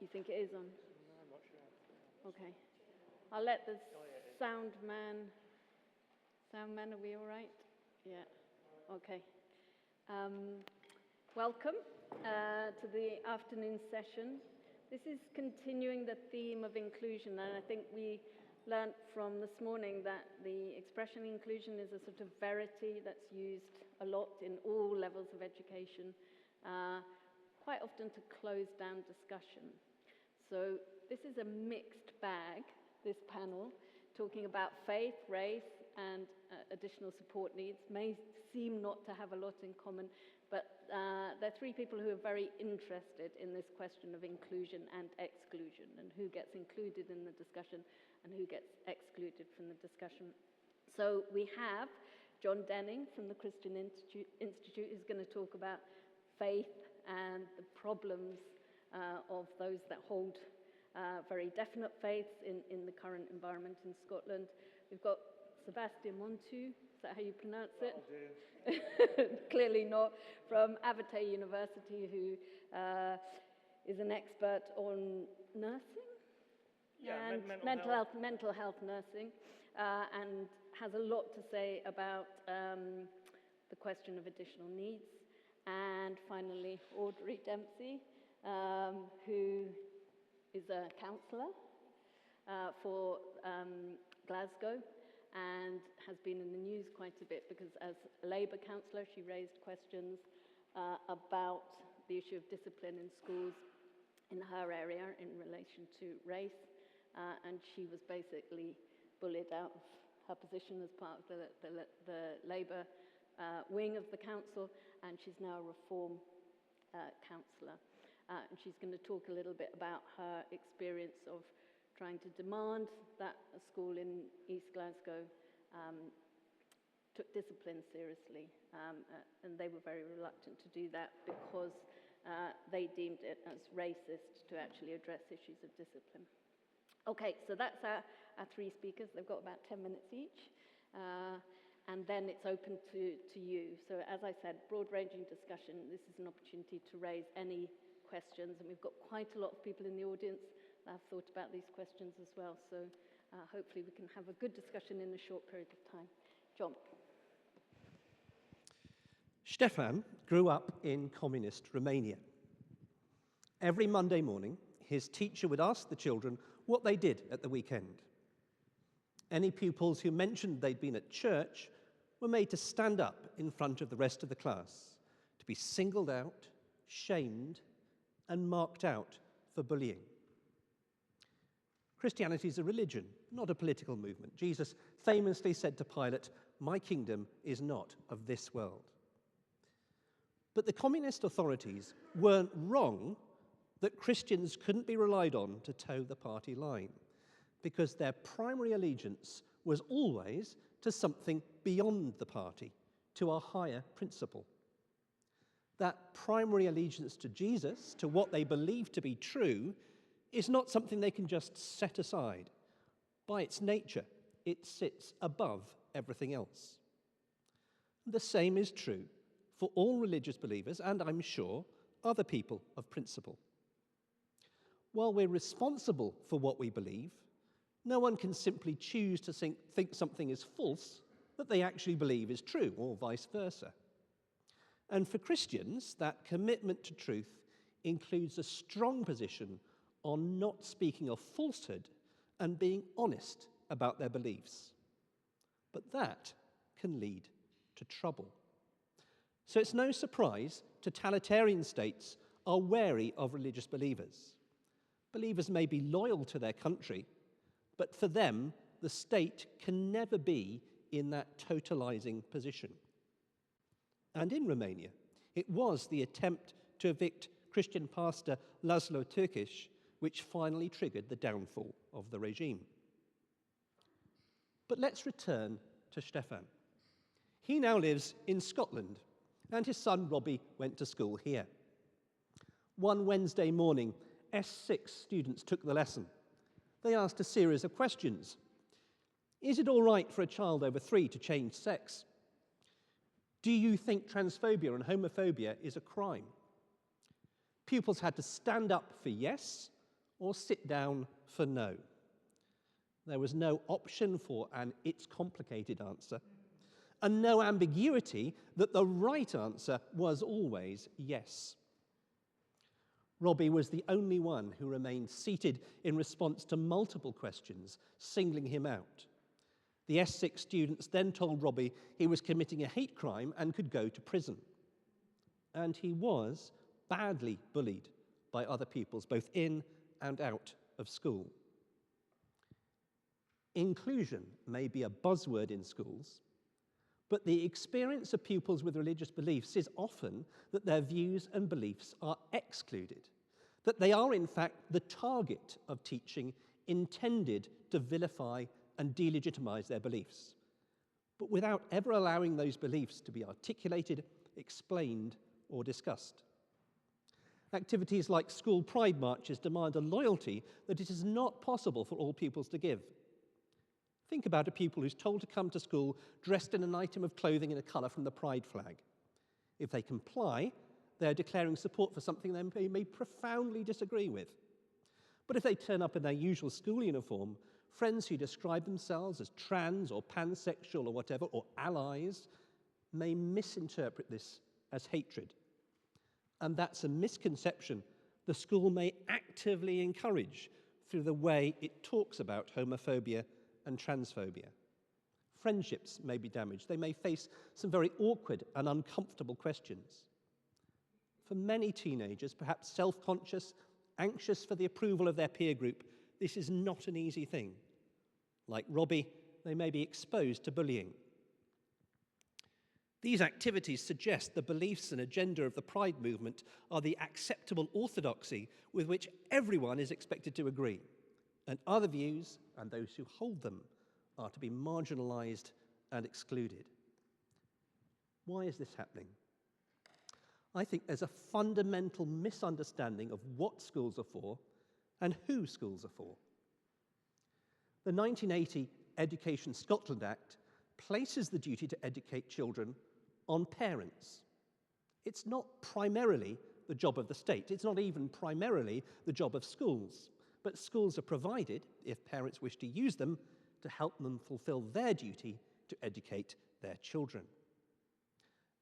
you think it is on? No, I'm not sure. Okay. I'll let the sound man, are we all right? Yeah. Okay. Welcome to the afternoon session. This is continuing the theme of inclusion, and I think we learnt from this morning that the expression inclusion is a sort of verity that's used a lot in all levels of education, quite often to close down discussion. So this is a mixed bag, this panel, talking about faith, race, and additional support needs. May seem not to have a lot in common, but they're three people who are very interested in this question of inclusion and exclusion, and who gets included in the discussion and who gets excluded from the discussion. So we have John Denning from the Christian Institute who's going to talk about faith and the problems of those that hold very definite faiths in the current environment in Scotland. We've got Sebastian Montu, is that how you pronounce it? Clearly not, from Abertay University, who is an expert on nursing? Yeah, and mental health nursing, and has a lot to say about the question of additional needs. And finally, Audrey Dempsey, who is a counsellor for Glasgow, and has been in the news quite a bit because as a Labour councillor she raised questions about the issue of discipline in schools in her area in relation to race, and she was basically bullied out of her position as part of the Labour wing of the council, and she's now a Reform councillor. And she's going to talk a little bit about her experience of trying to demand that a school in East Glasgow took discipline seriously, and they were very reluctant to do that because they deemed it as racist to actually address issues of discipline. Okay, so that's our three speakers. They've got about 10 minutes each, and then it's open to you. So as I said, broad-ranging discussion. This is an opportunity to raise any questions, and we've got quite a lot of people in the audience that have thought about these questions as well, so hopefully we can have a good discussion in a short period of time. John. Stefan grew up in communist Romania. Every Monday morning, his teacher would ask the children what they did at the weekend. Any pupils who mentioned they'd been at church were made to stand up in front of the rest of the class, to be singled out, shamed, and marked out for bullying. Christianity is a religion, not a political movement. Jesus famously said to Pilate, "My kingdom is not of this world." But the communist authorities weren't wrong that Christians couldn't be relied on to toe the party line, because their primary allegiance was always to something beyond the party, to a higher principle. That primary allegiance to Jesus, to what they believe to be true, is not something they can just set aside. By its nature, it sits above everything else. The same is true for all religious believers, and I'm sure other people of principle. While we're responsible for what we believe, no one can simply choose to think something is false that they actually believe is true, or vice versa. And for Christians, that commitment to truth includes a strong position on not speaking of falsehood and being honest about their beliefs. But that can lead to trouble. So it's no surprise totalitarian states are wary of religious believers. Believers may be loyal to their country, but for them, the state can never be in that totalizing position. And in Romania, it was the attempt to evict Christian pastor Laszlo Tőkés which finally triggered the downfall of the regime. But let's return to Stefan. He now lives in Scotland, and his son Robbie went to school here. One Wednesday morning, S6 students took the lesson. They asked a series of questions. Is it all right for a child over 3 to change sex? Do you think transphobia and homophobia is a crime? Pupils had to stand up for yes or sit down for no. There was no option for an "it's complicated" answer, and no ambiguity that the right answer was always yes. Robbie was the only one who remained seated in response to multiple questions, singling him out. The S6 students then told Robbie he was committing a hate crime and could go to prison. And he was badly bullied by other pupils, both in and out of school. Inclusion may be a buzzword in schools, but the experience of pupils with religious beliefs is often that their views and beliefs are excluded, that they are in fact the target of teaching intended to vilify and delegitimize their beliefs, but without ever allowing those beliefs to be articulated, explained, or discussed. Activities like school pride marches demand a loyalty that it is not possible for all pupils to give. Think about a pupil who's told to come to school dressed in an item of clothing in a colour from the pride flag. If they comply, they're declaring support for something they may profoundly disagree with. But if they turn up in their usual school uniform, friends who describe themselves as trans or pansexual or whatever, or allies, may misinterpret this as hatred. And that's a misconception the school may actively encourage through the way it talks about homophobia and transphobia. Friendships may be damaged. They may face some very awkward and uncomfortable questions. For many teenagers, perhaps self-conscious, anxious for the approval of their peer group, this is not an easy thing. Like Robbie, they may be exposed to bullying. These activities suggest the beliefs and agenda of the Pride movement are the acceptable orthodoxy with which everyone is expected to agree, and other views, and those who hold them, are to be marginalized and excluded. Why is this happening? I think there's a fundamental misunderstanding of what schools are for and who schools are for. The 1980 Education Scotland Act places the duty to educate children on parents. It's not primarily the job of the state. It's not even primarily the job of schools. But schools are provided, if parents wish to use them, to help them fulfill their duty to educate their children.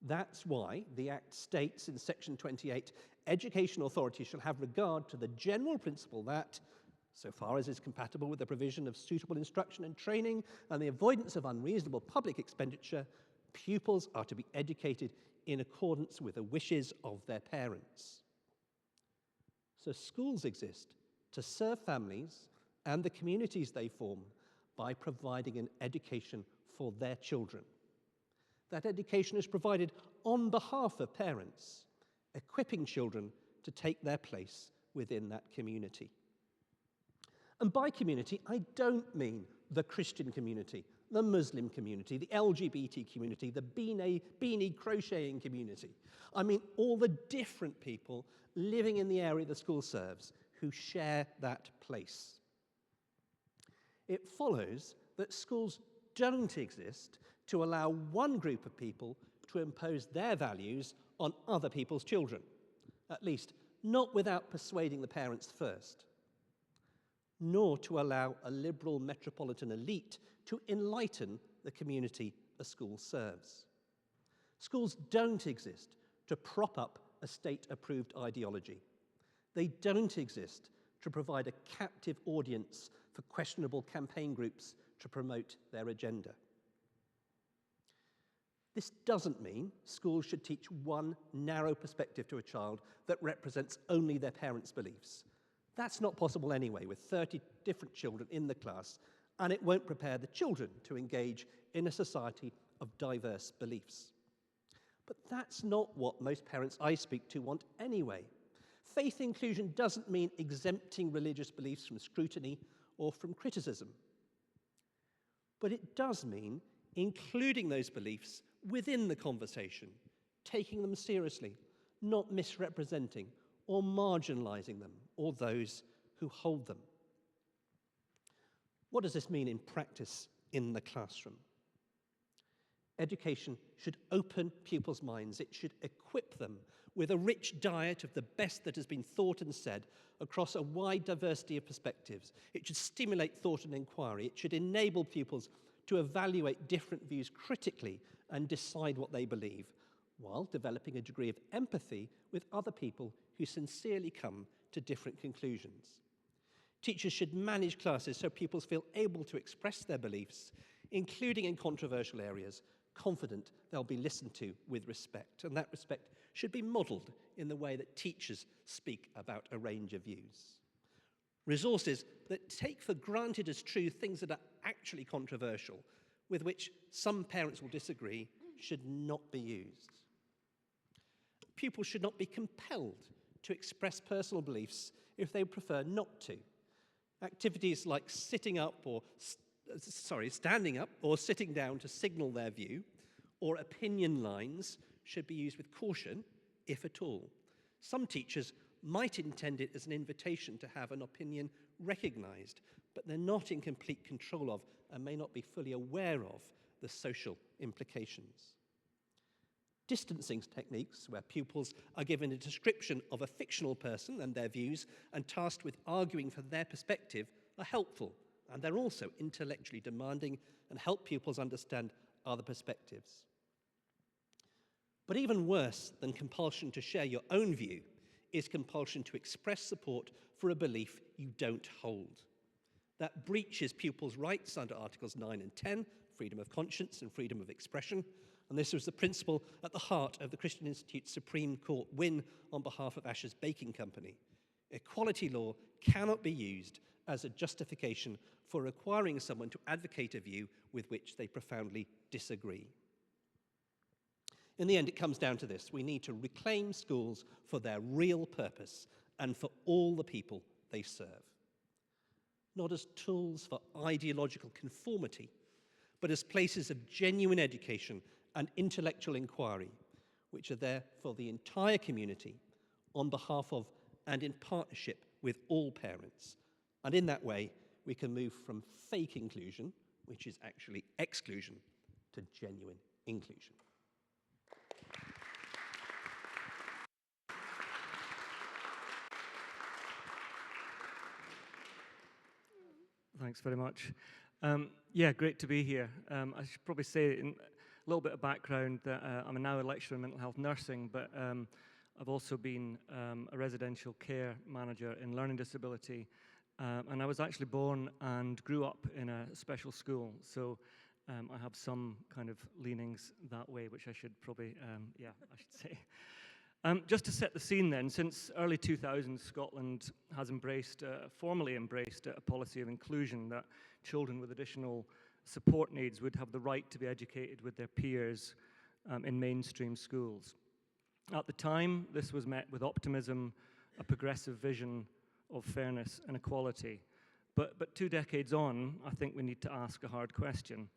That's why the Act states in Section 28, education authorities shall have regard to the general principle that, so far as is compatible with the provision of suitable instruction and training and the avoidance of unreasonable public expenditure, pupils are to be educated in accordance with the wishes of their parents. So schools exist to serve families and the communities they form by providing an education for their children. That education is provided on behalf of parents, equipping children to take their place within that community. And by community, I don't mean the Christian community, the Muslim community, the LGBT community, the beanie crocheting community. I mean all the different people living in the area the school serves who share that place. It follows that schools don't exist to allow one group of people to impose their values on other people's children, at least not without persuading the parents first, nor to allow a liberal metropolitan elite to enlighten the community a school serves. Schools don't exist to prop up a state-approved ideology. They don't exist to provide a captive audience for questionable campaign groups to promote their agenda. This doesn't mean schools should teach one narrow perspective to a child that represents only their parents' beliefs. That's not possible anyway, with 30 different children in the class, and it won't prepare the children to engage in a society of diverse beliefs. But that's not what most parents I speak to want anyway. Faith inclusion doesn't mean exempting religious beliefs from scrutiny or from criticism. But it does mean including those beliefs within the conversation, taking them seriously, not misrepresenting or marginalizing them or those who hold them. What does this mean in practice in the classroom? Education should open pupils' minds. It should equip them with a rich diet of the best that has been thought and said across a wide diversity of perspectives. It should stimulate thought and inquiry. It should enable pupils to evaluate different views critically and decide what they believe, while developing a degree of empathy with other people who sincerely come to different conclusions. Teachers should manage classes so pupils feel able to express their beliefs, including in controversial areas, confident they'll be listened to with respect. And that respect should be modelled in the way that teachers speak about a range of views. Resources that take for granted as true things that are actually controversial, with which some parents will disagree, should not be used. Pupils should not be compelled to express personal beliefs if they prefer not to. Activities like standing up or sitting down to signal their view, or opinion lines should be used with caution, if at all. Some teachers might intend it as an invitation to have an opinion recognised, but they're not in complete control of and may not be fully aware of the social implications. Distancing techniques, where pupils are given a description of a fictional person and their views and tasked with arguing for their perspective, are helpful, and they're also intellectually demanding and help pupils understand other perspectives. But even worse than compulsion to share your own view is compulsion to express support for a belief you don't hold. That breaches pupils' rights under Articles 9 and 10, freedom of conscience and freedom of expression, and this was the principle at the heart of the Christian Institute's Supreme Court win on behalf of Asher's Baking Company. Equality law cannot be used as a justification for requiring someone to advocate a view with which they profoundly disagree. In the end, it comes down to this. We need to reclaim schools for their real purpose and for all the people they serve. Not as tools for ideological conformity, but as places of genuine education and intellectual inquiry, which are there for the entire community, on behalf of and in partnership with all parents. And in that way, we can move from fake inclusion, which is actually exclusion, to genuine inclusion. Thanks very much. Great to be here. I should probably say in a little bit of background that I'm now a lecturer in mental health nursing, but I've also been a residential care manager in learning disability, and I was actually born and grew up in a special school, so I have some kind of leanings that way, which I should probably, say. Just to set the scene then, since early 2000s, Scotland has formally embraced a policy of inclusion that children with additional support needs would have the right to be educated with their peers in mainstream schools. At the time, this was met with optimism, a progressive vision of fairness and equality. But 2 decades on, I think we need to ask a hard question.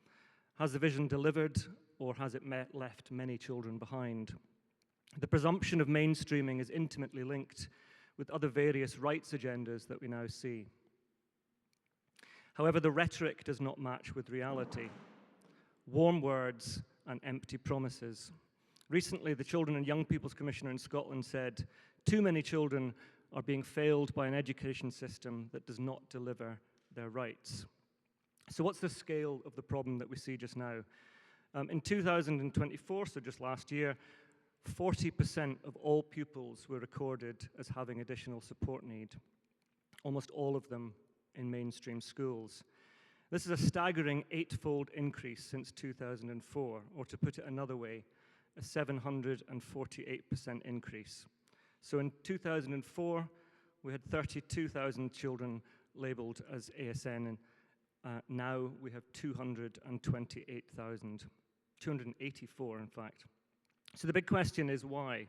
Has the vision delivered, or has it left many children behind? The presumption of mainstreaming is intimately linked with other various rights agendas that we now see. However, the rhetoric does not match with reality. Warm words and empty promises. Recently, the Children and Young People's Commissioner in Scotland said, too many children are being failed by an education system that does not deliver their rights. So what's the scale of the problem that we see just now? In 2024, so just last year, 40% of all pupils were recorded as having additional support need, almost all of them in mainstream schools. This is a staggering 8-fold increase since 2004, or to put it another way, a 748% increase. So in 2004, we had 32,000 children labelled as ASN, and now we have 228,000, 284 in fact. So the big question is why?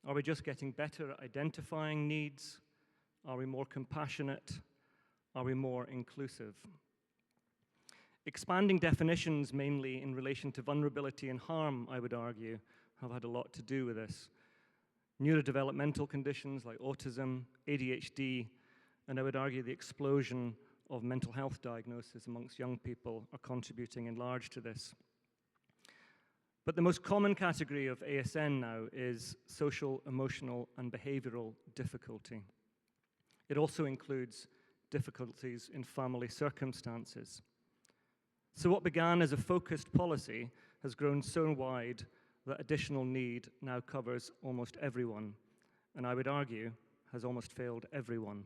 Are we just getting better at identifying needs? Are we more compassionate? Are we more inclusive? Expanding definitions, mainly in relation to vulnerability and harm, I would argue, have had a lot to do with this. Neurodevelopmental conditions like autism, ADHD, and I would argue the explosion of mental health diagnosis amongst young people are contributing in large to this. But the most common category of ASN now is social, emotional, and behavioral difficulty. It also includes difficulties in family circumstances. So what began as a focused policy has grown so wide that additional need now covers almost everyone, and I would argue has almost failed everyone.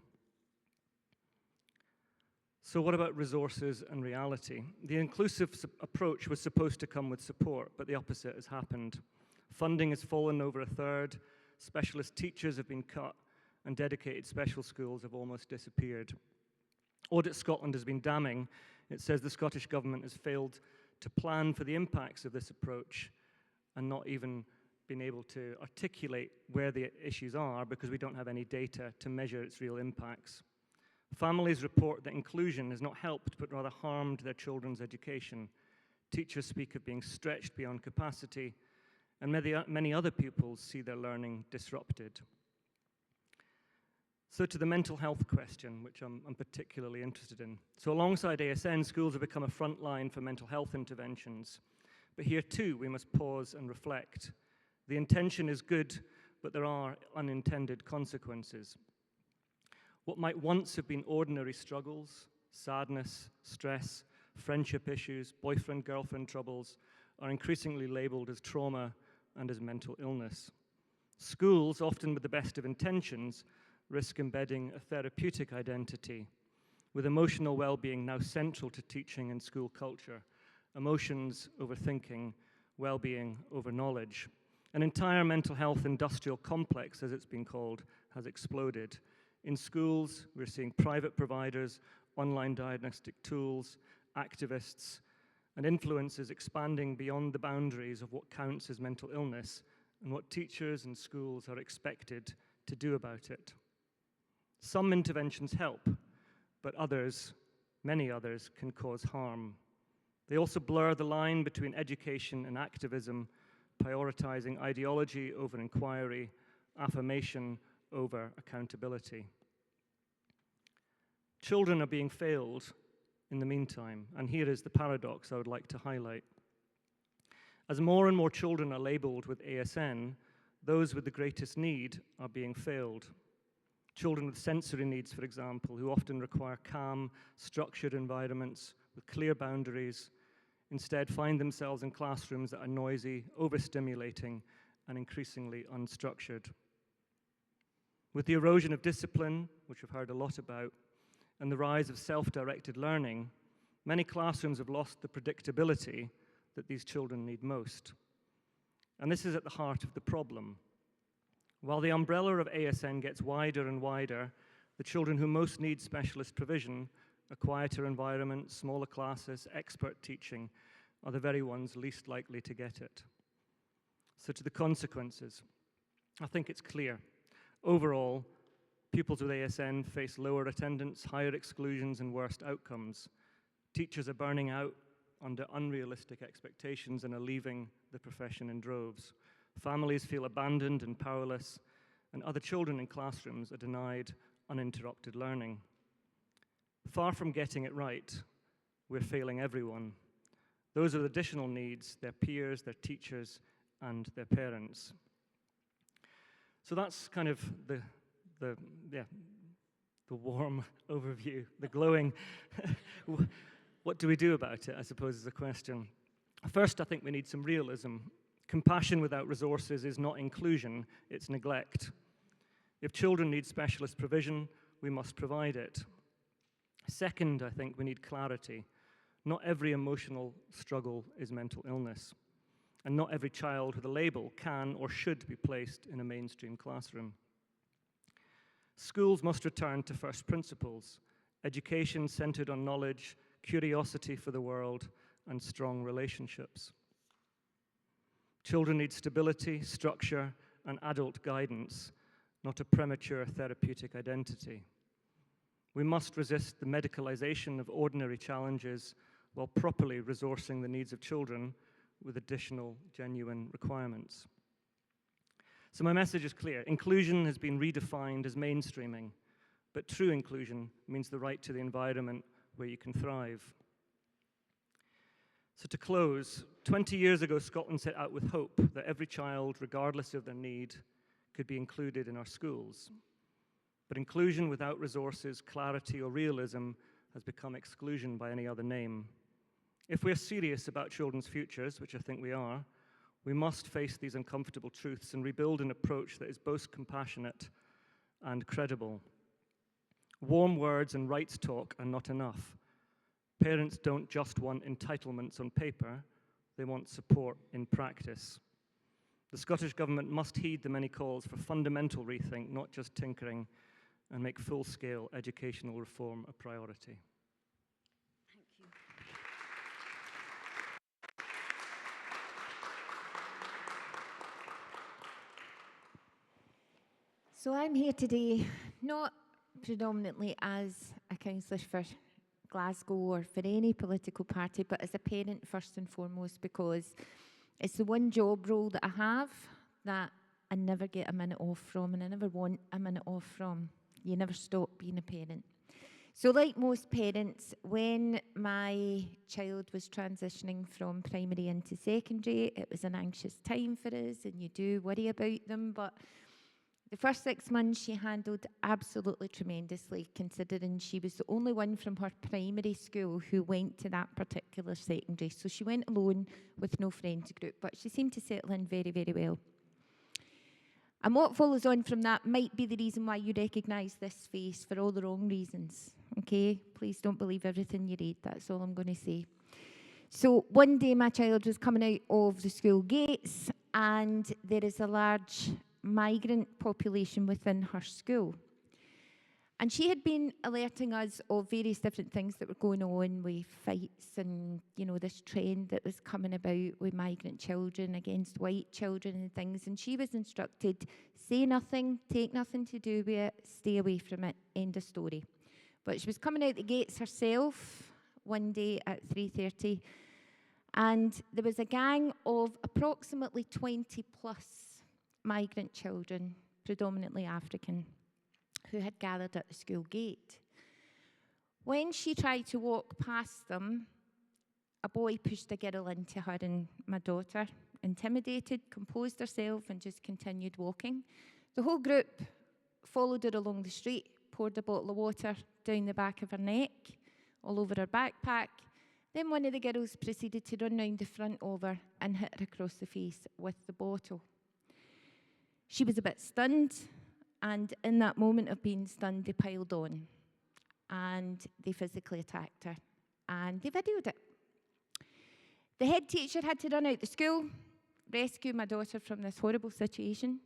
So what about resources and reality? The inclusive approach was supposed to come with support, but the opposite has happened. Funding has fallen over a third, specialist teachers have been cut, and dedicated special schools have almost disappeared. Audit Scotland has been damning. It says the Scottish Government has failed to plan for the impacts of this approach and not even been able to articulate where the issues are because we don't have any data to measure its real impacts. Families report that inclusion has not helped but rather harmed their children's education. Teachers speak of being stretched beyond capacity, and many other pupils see their learning disrupted. So to the mental health question, which I'm particularly interested in. So alongside ASN, schools have become a front line for mental health interventions. But here too, we must pause and reflect. The intention is good, but there are unintended consequences. What might once have been ordinary struggles, sadness, stress, friendship issues, boyfriend-girlfriend troubles, are increasingly labeled as trauma and as mental illness. Schools, often with the best of intentions, risk embedding a therapeutic identity, with emotional well-being now central to teaching and school culture, emotions over thinking, well-being over knowledge. An entire mental health industrial complex, as it's been called, has exploded. In schools, we're seeing private providers, online diagnostic tools, activists, and influencers expanding beyond the boundaries of what counts as mental illness and what teachers and schools are expected to do about it. Some interventions help, but others, many others, can cause harm. They also blur the line between education and activism, prioritizing ideology over inquiry, affirmation over accountability. Children are being failed in the meantime, and here is the paradox I would like to highlight. As more and more children are labeled with ASN, those with the greatest need are being failed. Children with sensory needs, for example, who often require calm, structured environments with clear boundaries, instead find themselves in classrooms that are noisy, overstimulating, and increasingly unstructured. With the erosion of discipline, which we've heard a lot about, and the rise of self-directed learning, many classrooms have lost the predictability that these children need most. And this is at the heart of the problem. While the umbrella of ASN gets wider and wider, the children who most need specialist provision, a quieter environment, smaller classes, expert teaching, are the very ones least likely to get it. So to the consequences, I think it's clear. Overall, pupils with ASN face lower attendance, higher exclusions, and worse outcomes. Teachers are burning out under unrealistic expectations and are leaving the profession in droves. Families feel abandoned and powerless, and other children in classrooms are denied uninterrupted learning. Far from getting it right, we're failing everyone. Those with additional needs, their peers, their teachers, and their parents. So that's kind of the warm overview, the glowing. What do we do about it, I suppose, is the question. First, I think we need some realism. Compassion without resources is not inclusion, it's neglect. If children need specialist provision, we must provide it. Second, I think we need clarity. Not every emotional struggle is mental illness, and not every child with a label can or should be placed in a mainstream classroom. Schools must return to first principles, education centered on knowledge, curiosity for the world, and strong relationships. Children need stability, structure, and adult guidance, not a premature therapeutic identity. We must resist the medicalization of ordinary challenges while properly resourcing the needs of children with additional genuine requirements. So my message is clear. Inclusion has been redefined as mainstreaming, but true inclusion means the right to the environment where you can thrive. So to close, 20 years ago, Scotland set out with hope that every child, regardless of their need, could be included in our schools. But inclusion without resources, clarity, or realism has become exclusion by any other name. If we're serious about children's futures, which I think we are, we must face these uncomfortable truths and rebuild an approach that is both compassionate and credible. Warm words and rights talk are not enough. Parents don't just want entitlements on paper, they want support in practice. The Scottish Government must heed the many calls for fundamental rethink, not just tinkering, and make full-scale educational reform a priority. Thank you. So I'm here today, not predominantly as a councillor for Glasgow or for any political party, but as a parent first and foremost, because it's the one job role that I have that I never get a minute off from, and I never want a minute off from. You never stop being a parent. So like most parents, when my child was transitioning from primary into secondary, it was an anxious time for us, and you do worry about them, but the first 6 months she handled absolutely tremendously, considering she was the only one from her primary school who went to that particular secondary. So she went alone with no friends group, but she seemed to settle in very, very well. And what follows on from that might be the reason why you recognise this face for all the wrong reasons, okay? Please don't believe everything you read, that's all I'm going to say. So one day my child was coming out of the school gates, and there is a large migrant population within her school. And she had been alerting us of various different things that were going on with fights and, this trend that was coming about with migrant children against white children and things. And she was instructed, say nothing, take nothing to do with it, stay away from it, end of story. But she was coming out the gates herself one day at 3:30, and there was a gang of approximately 20 plus migrant children, predominantly African, who had gathered at the school gate. When she tried to walk past them, a boy pushed a girl into her, and my daughter, intimidated, composed herself and just continued walking. The whole group followed her along the street, poured a bottle of water down the back of her neck, all over her backpack. Then one of the girls proceeded to run round the front of her and hit her across the face with the bottle. She was a bit stunned, and in that moment of being stunned, they piled on, and they physically attacked her, and they videoed it. The head teacher had to run out the school, rescue my daughter from this horrible situation,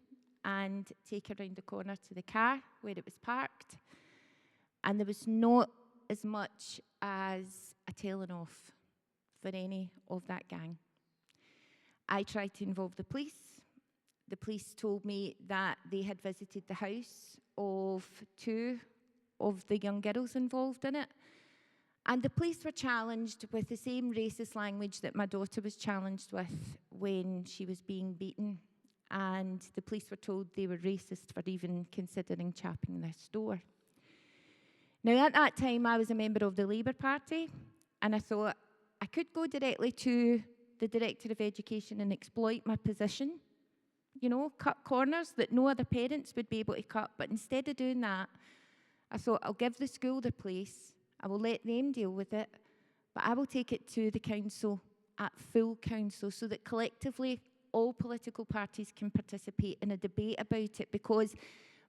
and take her round the corner to the car where it was parked, and there was not as much as a telling off for any of that gang. I tried to involve the police. The police told me that they had visited the house of 2 of the young girls involved in it. And the police were challenged with the same racist language that my daughter was challenged with when she was being beaten. And the police were told they were racist for even considering chapping this door. Now, at that time, I was a member of the Labour Party, and I thought I could go directly to the Director of Education and exploit my position, cut corners that no other parents would be able to cut. But instead of doing that, I thought I'll give the school their place, I will let them deal with it, but I will take it to the council at full council so that collectively all political parties can participate in a debate about it, because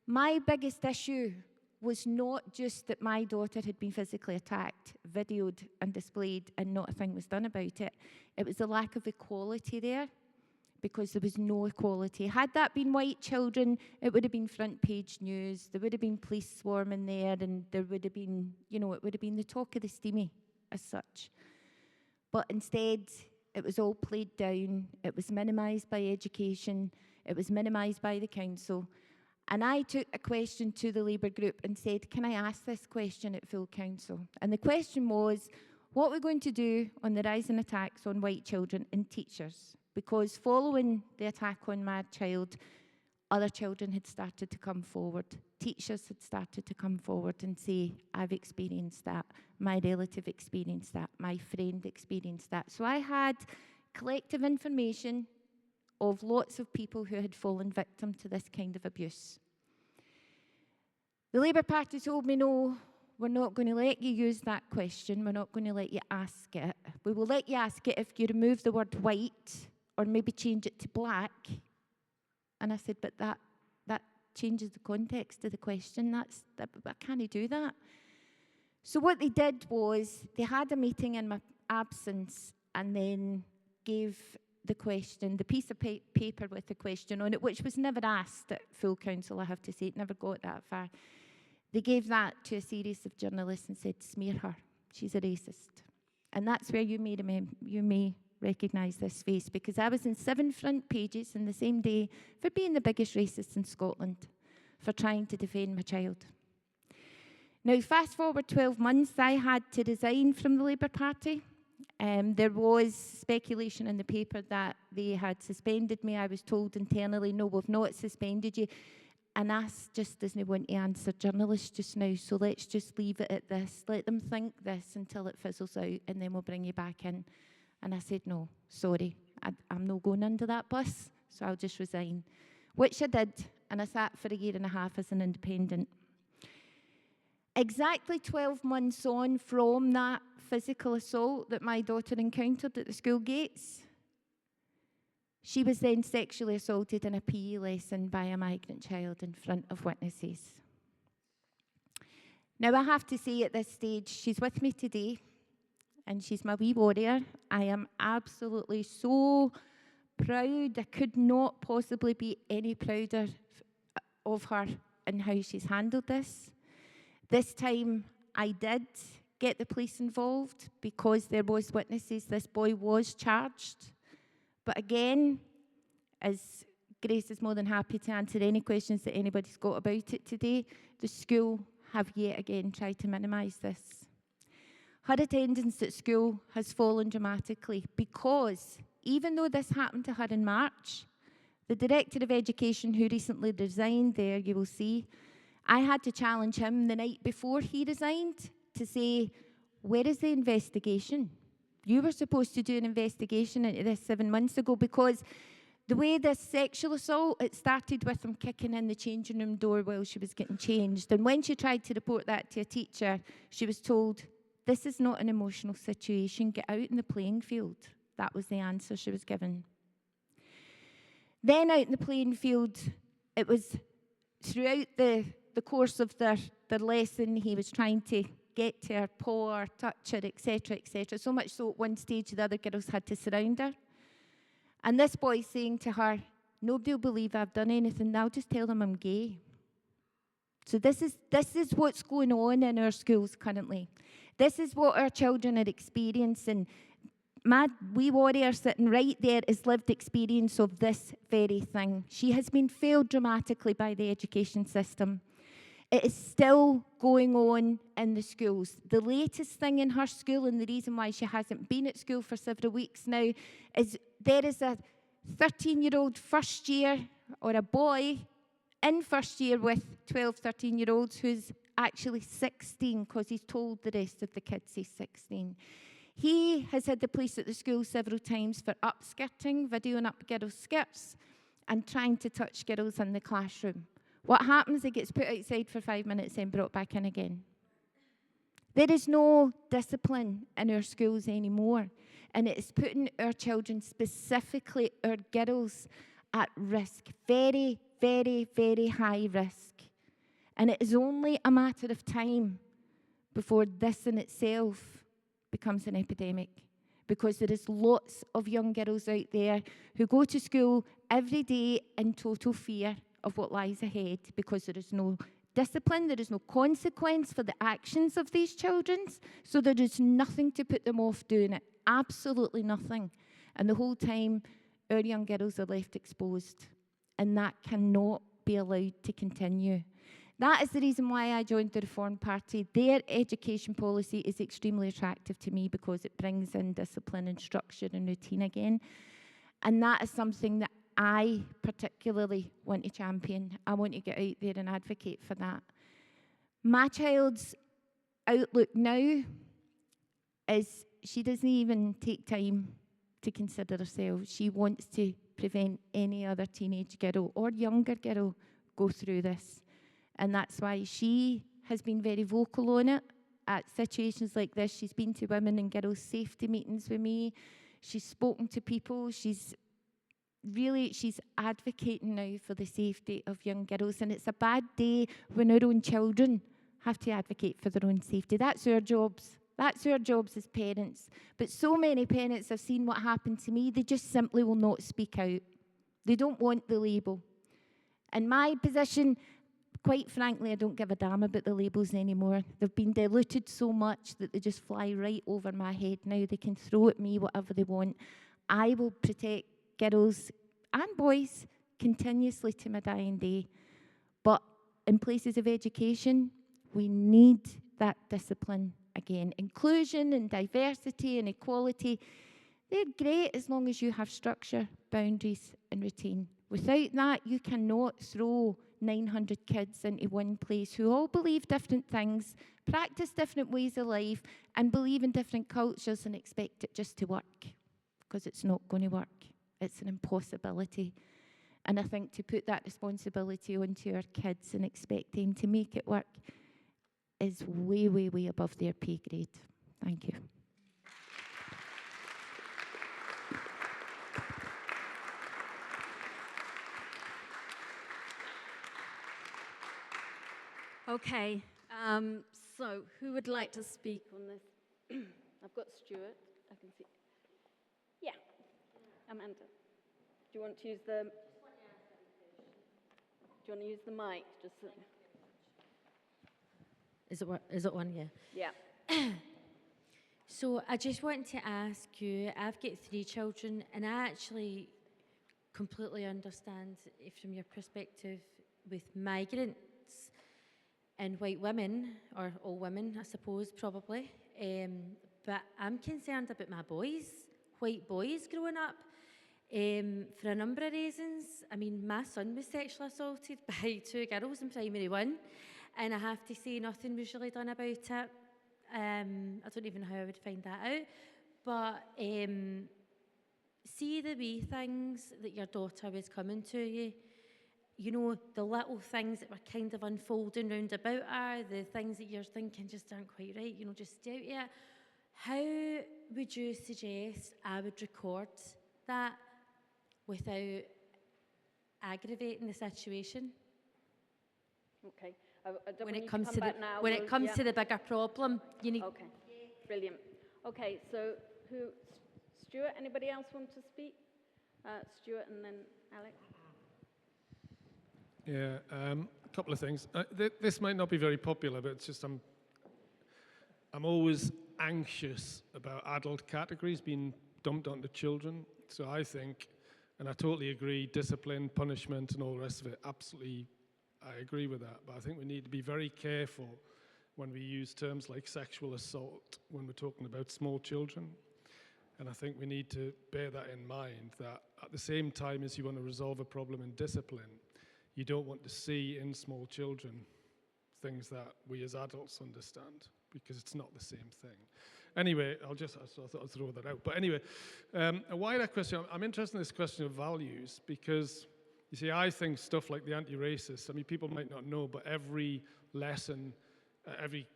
my biggest issue was not just that my daughter had been physically attacked, videoed and displayed, and not a thing was done about it. It was the lack of equality there, because there was no equality. Had that been white children, it would have been front page news. There would have been police swarming there, and there would have been, it would have been the talk of the steamy as such. But instead, it was all played down. It was minimised by education. It was minimised by the council. And I took a question to the Labour group and said, can I ask this question at full council? And the question was, what we're going to do on the rising attacks on white children and teachers? Because following the attack on my child, other children had started to come forward. Teachers had started to come forward and say, I've experienced that, my relative experienced that, my friend experienced that. So I had collective information of lots of people who had fallen victim to this kind of abuse. The Labour Party told me, no, we're not going to let you use that question. We're not going to let you ask it. We will let you ask it if you remove the word white or maybe change it to black. And I said, but that changes the context of the question. I can't do that. So what they did was they had a meeting in my absence and then gave the question, the piece of paper with the question on it, which was never asked at full council, I have to say. It never got that far. They gave that to a series of journalists and said, smear her. She's a racist. And that's where you may recognise this face, because I was in 7 front pages in the same day for being the biggest racist in Scotland, for trying to defend my child. Now, fast forward 12 months, I had to resign from the Labour Party. There was speculation in the paper that they had suspended me. I was told internally, no, we've not suspended you. And AS just doesn't want to answer journalists just now, so let's just leave it at this. Let them think this until it fizzles out, and then we'll bring you back in. And I said, no, sorry, I'm not going under that bus, so I'll just resign. Which I did, and I sat for 1.5 years as an independent. Exactly 12 months on from that physical assault that my daughter encountered at the school gates, she was then sexually assaulted in a PE lesson by a migrant child in front of witnesses. Now, I have to say at this stage, she's with me today, and she's my wee warrior. I am absolutely so proud. I could not possibly be any prouder of her and how she's handled this. This time, I did get the police involved because there was witnesses. This boy was charged. But again, as Grace is more than happy to answer any questions that anybody's got about it today, the school have yet again tried to minimise this. Her attendance at school has fallen dramatically because even though this happened to her in March, the Director of Education, who recently resigned there, you will see, I had to challenge him the night before he resigned to say, where is the investigation? You were supposed to do an investigation into this 7 months ago, because the way this sexual assault, it started with him kicking in the changing room door while she was getting changed. And when she tried to report that to a teacher, she was told, this is not an emotional situation, get out in the playing field. That was the answer she was given. Then out in the playing field, it was throughout the course of their lesson, he was trying to get to her, paw her, touch her, etc., etc. So much so at one stage the other girls had to surround her. And this boy saying to her, nobody will believe I've done anything, I'll just tell them I'm gay. So this is what's going on in our schools currently. This is what our children are experiencing. My wee warrior sitting right there is lived experience of this very thing. She has been failed dramatically by the education system. It is still going on in the schools. The latest thing in her school, and the reason why she hasn't been at school for several weeks now, is there is a 13-year-old first year, or a boy in first year with 12, 13-year-olds who's actually 16, because he's told the rest of the kids he's 16. He has had the police at the school several times for upskirting, videoing up girls' skirts, and trying to touch girls in the classroom. What happens? He gets put outside for 5 minutes and brought back in again. There is no discipline in our schools anymore, and it is putting our children, specifically our girls, at risk. Very, very, very high risk. And it is only a matter of time before this in itself becomes an epidemic, because there is lots of young girls out there who go to school every day in total fear of what lies ahead, because there is no discipline, there is no consequence for the actions of these children, so there is nothing to put them off doing it, absolutely nothing. And the whole time, our young girls are left exposed, and that cannot be allowed to continue. That is the reason why I joined the Reform Party. Their education policy is extremely attractive to me, because it brings in discipline and structure and routine again. And that is something that I particularly want to champion. I want to get out there and advocate for that. My child's outlook now is she doesn't even take time to consider herself. She wants to prevent any other teenage girl or younger girl go through this. And that's why she has been very vocal on it. At situations like this, she's been to women and girls safety meetings with me. She's spoken to people. She's advocating now for the safety of young girls. And it's a bad day when our own children have to advocate for their own safety. That's our jobs. That's our jobs as parents. But so many parents have seen what happened to me, they just simply will not speak out. They don't want the label. In my position, quite frankly, I don't give a damn about the labels anymore. They've been diluted so much that they just fly right over my head now. They can throw at me whatever they want. I will protect girls and boys continuously to my dying day. But in places of education, we need that discipline again. Inclusion and diversity and equality, they're great as long as you have structure, boundaries and routine. Without that, you cannot throw 900 kids into one place who all believe different things, practice different ways of life, and believe in different cultures and expect it just to work, because it's not going to work. It's an impossibility. And I think to put that responsibility onto our kids and expect them to make it work is way, way, way above their pay grade. Thank you. Okay, so who would like to speak on this? I've got Stuart, I can see. Yeah, Amanda. Do you want to use the... Do you want to use the mic? Just so... Is it on? Yeah. Yeah. So I just want to ask you, I've got 3 children, and I actually completely understand from your perspective with migrants and white women, or all women, I suppose, probably. But I'm concerned about my boys, white boys growing up, for a number of reasons. I mean, my son was sexually assaulted by 2 girls in primary 1, and I have to say nothing was really done about it. I don't even know how I would find that out. But see the wee things that your daughter was coming to you, you know, the little things that were kind of unfolding round about her, the things that you're thinking just aren't quite right, you know, just stay out yet. How would you suggest I would record that without aggravating the situation? Okay. I don't When want it you comes to to come the back now. when it comes to the bigger problem, you need. Okay, brilliant. Okay, so Stuart, anybody else want to speak? Stuart and then Alex. Yeah, a couple of things. This might not be very popular, but it's just I'm always anxious about adult categories being dumped onto children. So I think, and I totally agree, discipline, punishment, and all the rest of it, absolutely, I agree with that. But I think we need to be very careful when we use terms like sexual assault when we're talking about small children. And I think we need to bear that in mind, that at the same time as you want to resolve a problem in discipline, you don't want to see in small children things that we as adults understand, because it's not the same thing. Anyway, I thought I'd throw that out. But anyway, a wider question. I'm interested in this question of values, because you see, I think stuff like the anti-racist, I mean, people might not know, but every lesson, every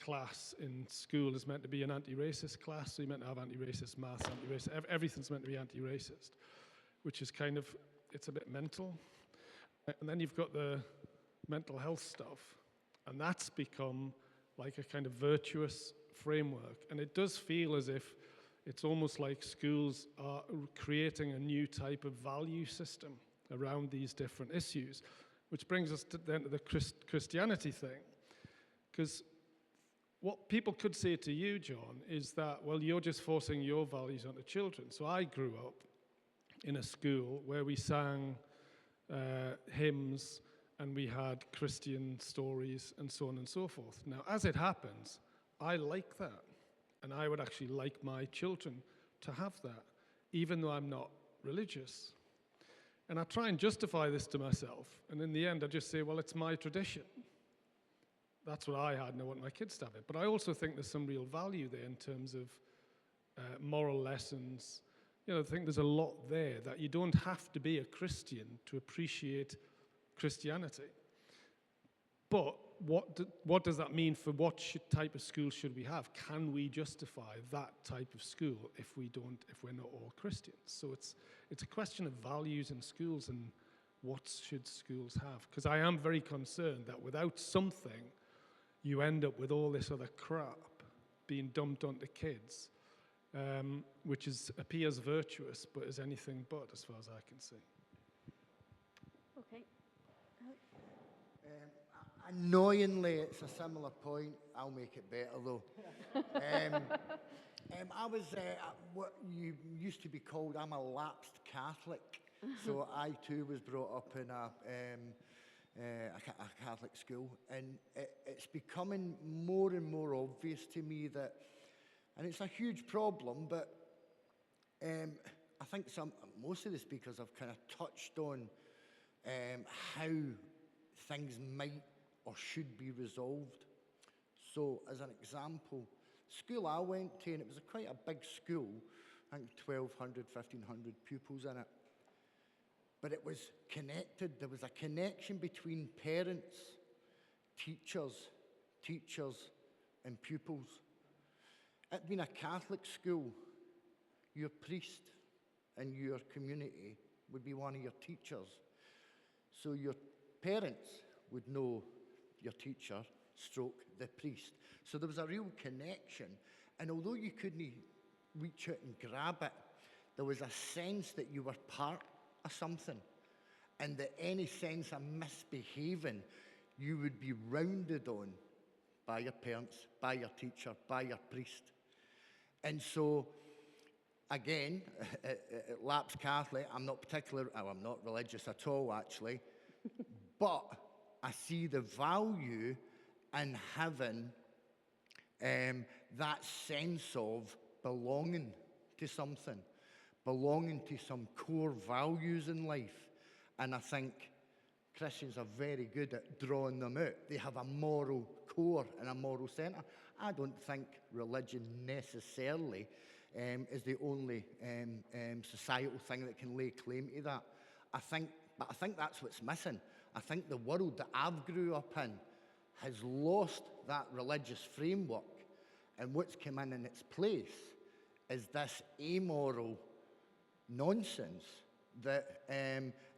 class in school is meant to be an anti-racist class. So you're meant to have anti-racist maths, anti-racist, everything's meant to be anti-racist, which is kind of, it's a bit mental. And then you've got the mental health stuff, and that's become like a kind of virtuous framework. And it does feel as if it's almost like schools are creating a new type of value system around these different issues, which brings us then to the Christianity thing. Because what people could say to you, John, is that, well, you're just forcing your values onto children. So I grew up in a school where we sang hymns and we had Christian stories and so on and so forth. Now, as it happens, I like that. And I would actually like my children to have that, even though I'm not religious. And I try and justify this to myself. And in the end, I just say, well, it's my tradition. That's what I had, and I want my kids to have it. But I also think there's some real value there in terms of moral lessons. You know, I think there's a lot there that you don't have to be a Christian to appreciate Christianity. But what does that mean for what type of school should we have? Can we justify that type of school if we're not all Christians? So it's a question of values in schools and what should schools have? Because I am very concerned that without something, you end up with all this other crap being dumped onto kids, which appears virtuous, but is anything but, as far as I can see. Okay. Annoyingly, it's a similar point. I'll make it better, though. I was what you used to be called, I'm a lapsed Catholic. So I, too, was brought up in a Catholic school. And it's becoming more and more obvious to me that, and it's a huge problem, but I think most of the speakers have kind of touched on how things might or should be resolved. So, as an example, school I went to, and it was quite a big school, I think 1,200, 1,500 pupils in it. But it was connected. There was a connection between parents, teachers, and pupils. It being a Catholic school, your priest in your community would be one of your teachers. So your parents would know your teacher, stroke the priest. So there was a real connection. And although you couldn't reach out and grab it, there was a sense that you were part of something. And that any sense of misbehaving, you would be rounded on by your parents, by your teacher, by your priest. And so, again, lapsed Catholic, I'm not religious at all, actually, but I see the value in having that sense of belonging to something, belonging to some core values in life. And I think Christians are very good at drawing them out. They have a moral core and a moral centre. I don't think religion necessarily is the only societal thing that can lay claim to that. I think that's what's missing. I think the world that I've grew up in has lost that religious framework, and what's come in its place is this amoral nonsense that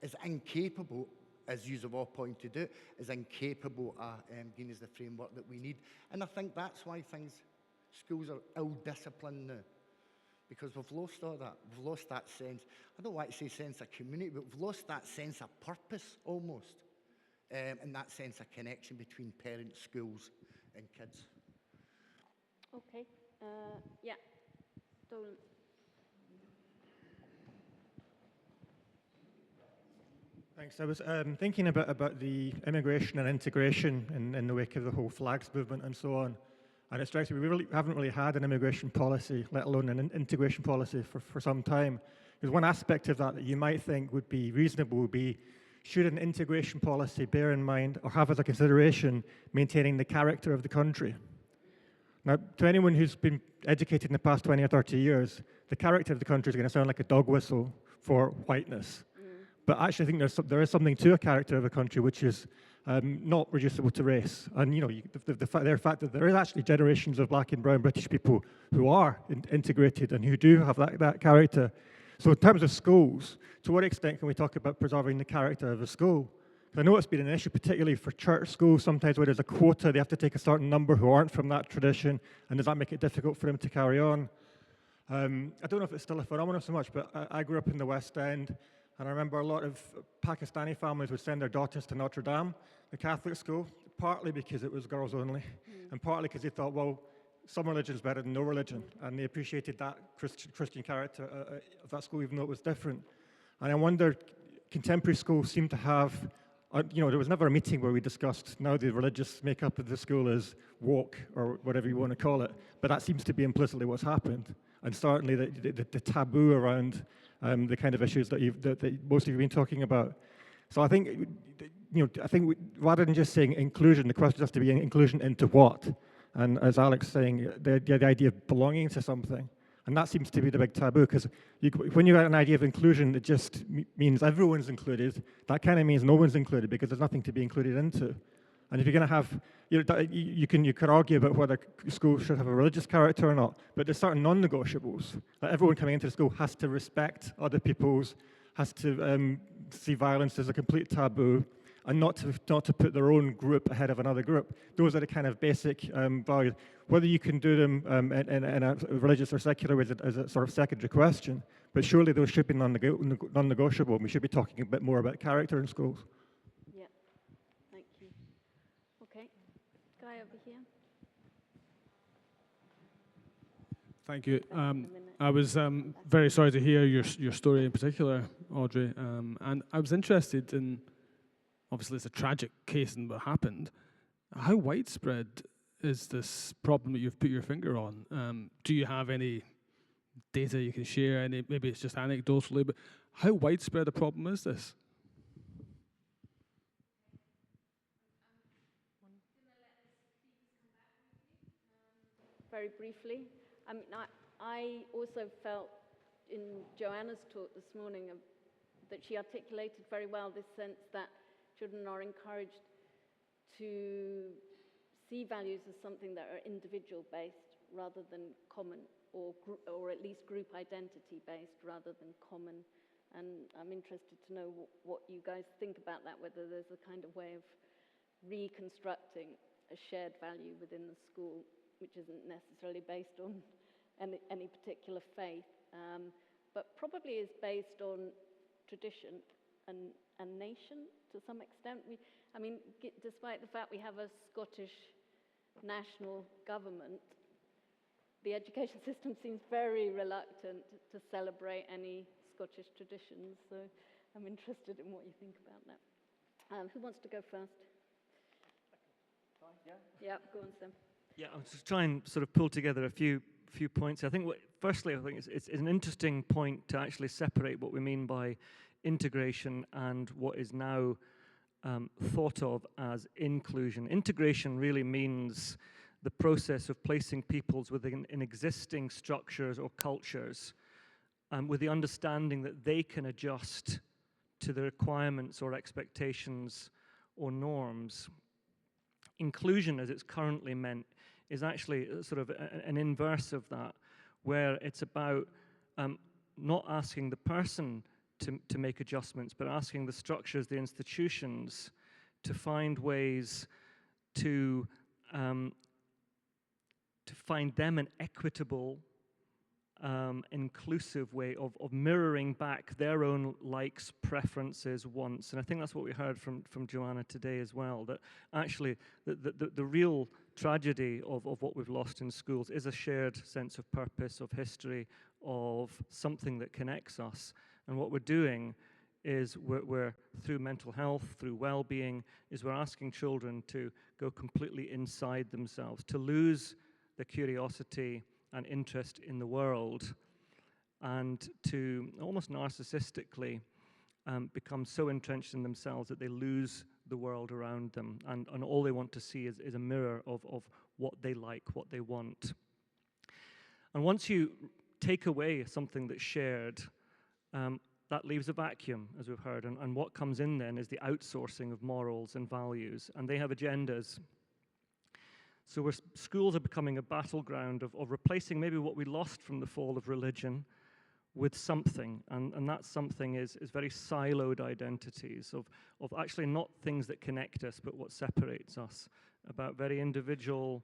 is incapable, as you have all pointed out, is incapable of giving us the framework that we need. And I think that's why schools are ill-disciplined now, because we've lost all that. We've lost that sense, I don't like to say sense of community, but we've lost that sense of purpose almost, and that sense of connection between parents, schools, and kids. Okay. Yeah. Dolan. Thanks. I was thinking about the immigration and integration in the wake of the whole flags movement and so on. And it strikes me we haven't really had an immigration policy, let alone an integration policy for some time. Because one aspect of that you might think would be reasonable would be, should an integration policy bear in mind or have as a consideration maintaining the character of the country? Now, to anyone who's been educated in the past 20 or 30 years, the character of the country is going to sound like a dog whistle for whiteness. But actually, I think there is something to a character of a country which is not reducible to race. And the fact that there is actually generations of black and brown British people who are integrated and who do have that character. So in terms of schools, to what extent can we talk about preserving the character of a school? Because I know it's been an issue, particularly for church schools, sometimes where there's a quota, they have to take a certain number who aren't from that tradition, and does that make it difficult for them to carry on? I don't know if it's still a phenomenon so much, but I grew up in the West End, and I remember a lot of Pakistani families would send their daughters to Notre Dame, the Catholic school, partly because it was girls only, and partly because they thought, well, some religion is better than no religion, and they appreciated that Christian character of that school, even though it was different. And I wonder, contemporary schools seem to have, there was never a meeting where we discussed now the religious makeup of the school is woke, or whatever you want to call it, but that seems to be implicitly what's happened. And certainly the taboo around the kind of issues that most of you have been talking about. So I think, rather than just saying inclusion, the question has to be inclusion into what? And as Alex is saying, the idea of belonging to something. And that seems to be the big taboo, because when you have an idea of inclusion, it just means everyone's included. That kind of means no one's included, because there's nothing to be included into. And if you're going to have, you could argue about whether schools should have a religious character or not, but there's certain non-negotiables. Like everyone coming into the school has to respect other people's, has to see violence as a complete taboo, and not to put their own group ahead of another group. Those are the kind of basic values. Whether you can do them in a religious or secular way is a sort of secondary question, but surely those should be non-negotiable, and we should be talking a bit more about character in schools. Yeah, thank you. Okay, guy over here. Thank you. Thanks for the minute. I was very sorry to hear your story in particular, Audrey, and I was interested in, obviously it's a tragic case and what happened. How widespread is this problem that you've put your finger on? Do you have any data you can share? Maybe it's just anecdotally, but how widespread a problem is this? Very briefly, I mean, I also felt in Joanna's talk this morning that she articulated very well this sense that children are encouraged to see values as something that are individual-based rather than common, or at least group identity-based rather than common. And I'm interested to know what you guys think about that, whether there's a kind of way of reconstructing a shared value within the school, which isn't necessarily based on any particular faith, but probably is based on tradition and nation to some extent. Despite the fact we have a Scottish national government, the education system seems very reluctant to celebrate any Scottish traditions, so I'm interested in what you think about that. Who wants to go first? Yeah, go on, Sam. Yeah, I'll just try and sort of pull together a few points. I think, firstly, I think it's an interesting point to actually separate what we mean by integration and what is now thought of as inclusion. Integration really means the process of placing peoples within existing structures or cultures with the understanding that they can adjust to the requirements or expectations or norms. Inclusion, as it's currently meant, is actually sort of an inverse of that, where it's about not asking the person to make adjustments, but asking the structures, the institutions, to find ways to find them an equitable, inclusive way of mirroring back their own likes, preferences, wants. And I think that's what we heard from Joanna today as well, that actually the real tragedy of what we've lost in schools is a shared sense of purpose, of history, of something that connects us. And what we're doing is we're through mental health, through well-being, is we're asking children to go completely inside themselves, to lose the curiosity and interest in the world, and to almost narcissistically become so entrenched in themselves that they lose the world around them, and all they want to see is a mirror of what they like, what they want. And once you take away something that's shared, that leaves a vacuum, as we've heard, and what comes in then is the outsourcing of morals and values, and they have agendas. So schools are becoming a battleground of replacing maybe what we lost from the fall of religion with something, and that something is very siloed identities of actually not things that connect us, but what separates us, about very individual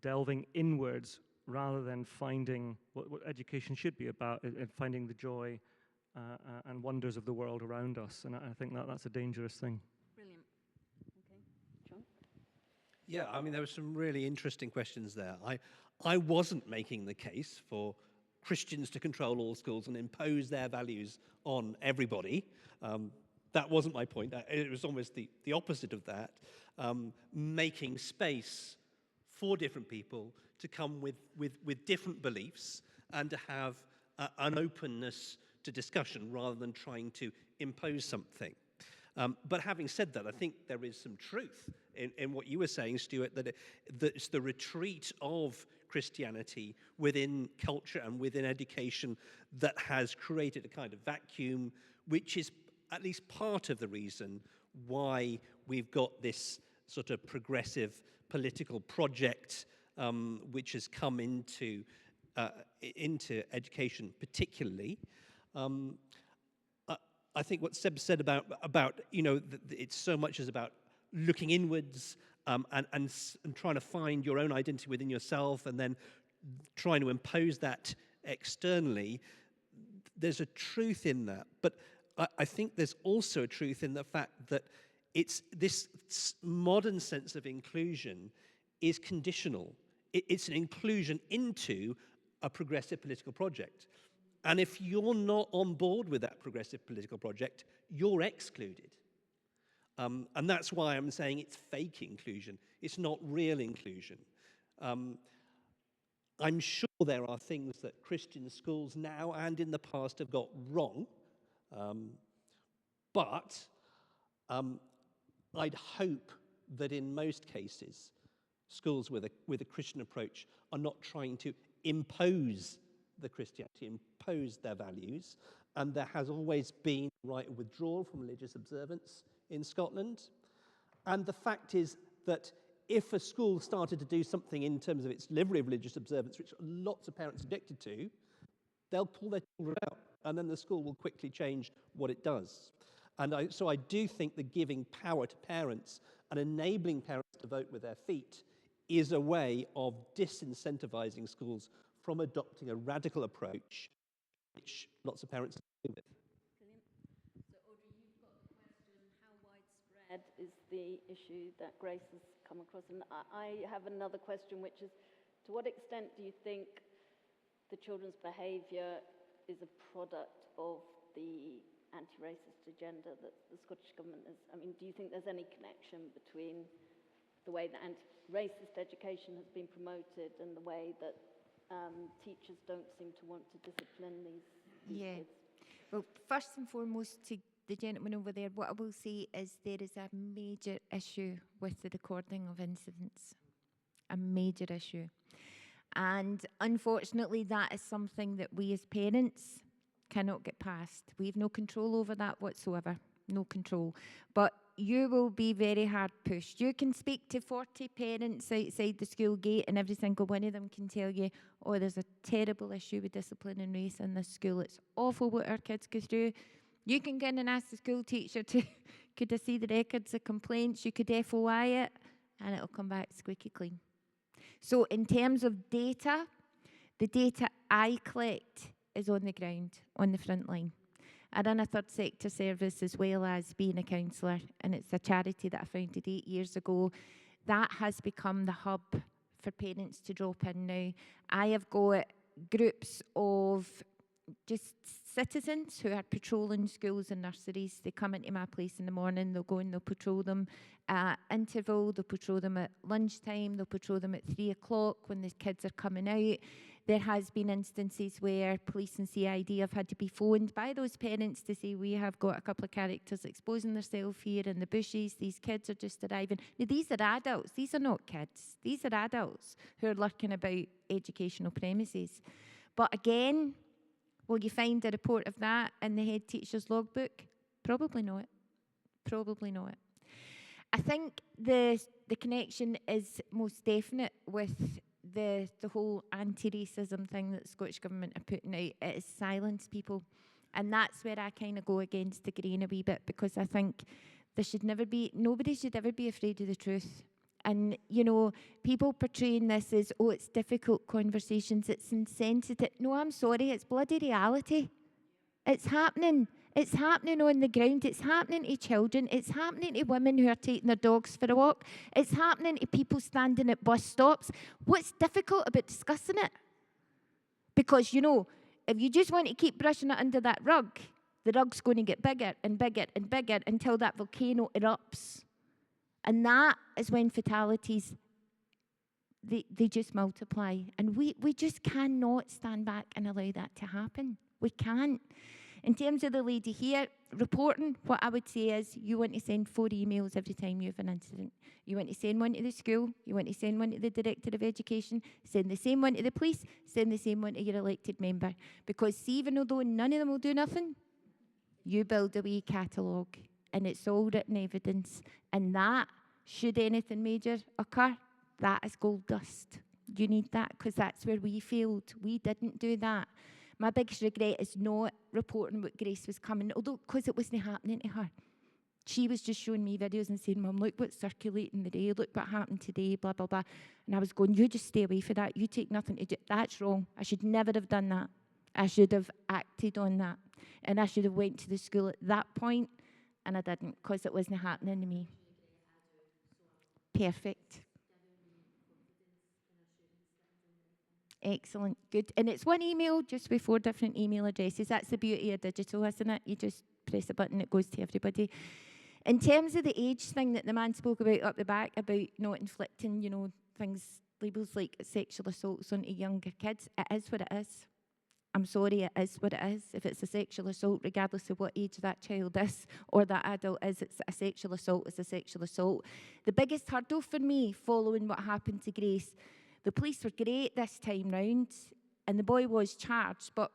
delving inwards rather than finding what education should be about, and finding the joy and wonders of the world around us. And I think that's a dangerous thing. Brilliant. Okay, John? Yeah, I mean, there were some really interesting questions there. I wasn't making the case for Christians to control all schools and impose their values on everybody. That wasn't my point. It was almost the opposite of that. Making space for different people to come with different beliefs and to have an openness to discussion rather than trying to impose something. But having said that, I think there is some truth in what you were saying, Stuart, that it's the retreat of Christianity within culture and within education that has created a kind of vacuum, which is at least part of the reason why we've got this sort of progressive political project which has come into education particularly. I think what Seb said about it's so much as about looking inwards and trying to find your own identity within yourself and then trying to impose that externally. There's a truth in that, but I think there's also a truth in the fact that it's this modern sense of inclusion is conditional. It's an inclusion into a progressive political project. And if you're not on board with that progressive political project, you're excluded. And that's why I'm saying it's fake inclusion. It's not real inclusion. I'm sure there are things that Christian schools now and in the past have got wrong. But I'd hope that in most cases, schools with a Christian approach are not trying to impose the Christianity, impose their values, and there has always been a right of withdrawal from religious observance in Scotland. And the fact is that if a school started to do something in terms of its delivery of religious observance, which lots of parents objected to, they'll pull their children out, and then the school will quickly change what it does. And so I do think that giving power to parents and enabling parents to vote with their feet is a way of disincentivizing schools from adopting a radical approach, which lots of parents agree with. Brilliant. So, Audrey, you've got the question, how widespread is the issue that Grace has come across? And I have another question, which is, to what extent do you think the children's behaviour is a product of the anti-racist agenda that the Scottish Government has? I mean, do you think there's any connection between the way that anti-racist education has been promoted and the way that teachers don't seem to want to discipline these kids? Well, first and foremost, to the gentleman over there, what I will say is there is a major issue with the recording of incidents. A major issue. And unfortunately, that is something that we as parents cannot get past. We have no control over that whatsoever. No control. But you will be very hard pushed. You can speak to 40 parents outside the school gate and every single one of them can tell you, oh, there's a terrible issue with discipline and race in this school. It's awful what our kids go through. You can go in and ask the school teacher to, could I see the records of complaints? You could FOI it and it'll come back squeaky clean. So in terms of data, the data I collect is on the ground, on the front line. I run a third sector service as well as being a counsellor, and it's a charity that I founded 8 years ago. That has become the hub for parents to drop in now. I have got groups of just citizens who are patrolling schools and nurseries. They come into my place in the morning, they'll go and they'll patrol them at interval, they'll patrol them at lunchtime, they'll patrol them at 3 o'clock when the kids are coming out. There has been instances where police and CID have had to be phoned by those parents to say, we have got a couple of characters exposing themselves here in the bushes, these kids are just arriving. Now, these are adults, these are not kids. These are adults who are lurking about educational premises. But again, will you find a report of that in the head teacher's logbook? Probably not. Probably not. I think the connection is most definite with the whole anti-racism thing that the Scottish Government are putting out. It has silenced people. And that's where I kind of go against the grain a wee bit, because I think nobody should ever be afraid of the truth. And, you know, people portraying this as, oh, it's difficult conversations, it's insensitive. No, I'm sorry, it's bloody reality. It's happening. It's happening on the ground. It's happening to children. It's happening to women who are taking their dogs for a walk. It's happening to people standing at bus stops. What's difficult about discussing it? Because, you know, if you just want to keep brushing it under that rug, the rug's going to get bigger and bigger and bigger until that volcano erupts. And that is when fatalities, they just multiply. And we just cannot stand back and allow that to happen. We can't. In terms of the lady here, reporting, what I would say is you want to send 4 emails every time you have an incident. You want to send one to the school, you want to send one to the Director of Education, send the same one to the police, send the same one to your elected member. Because see, even though none of them will do nothing, you build a wee catalogue and it's all written evidence. And that, should anything major occur, that is gold dust. You need that because that's where we failed. We didn't do that. My biggest regret is not reporting what Grace was coming, although because it wasn't happening to her. She was just showing me videos and saying, Mum, look what's circulating today, look what happened today, blah, blah, blah. And I was going, you just stay away from that. You take nothing to do. That's wrong. I should never have done that. I should have acted on that. And I should have went to the school at that point, and I didn't because it wasn't happening to me. Perfect. Excellent, good. And it's one email just with 4 different email addresses. That's the beauty of digital, isn't it? You just press a button, it goes to everybody. In terms of the age thing that the man spoke about up the back, about not inflicting, things, labels like sexual assaults onto younger kids, it is what it is. I'm sorry, it is what it is. If it's a sexual assault, regardless of what age that child is or that adult is, it's a sexual assault, it's a sexual assault. The biggest hurdle for me following what happened to Grace, the police were great this time round, and the boy was charged, but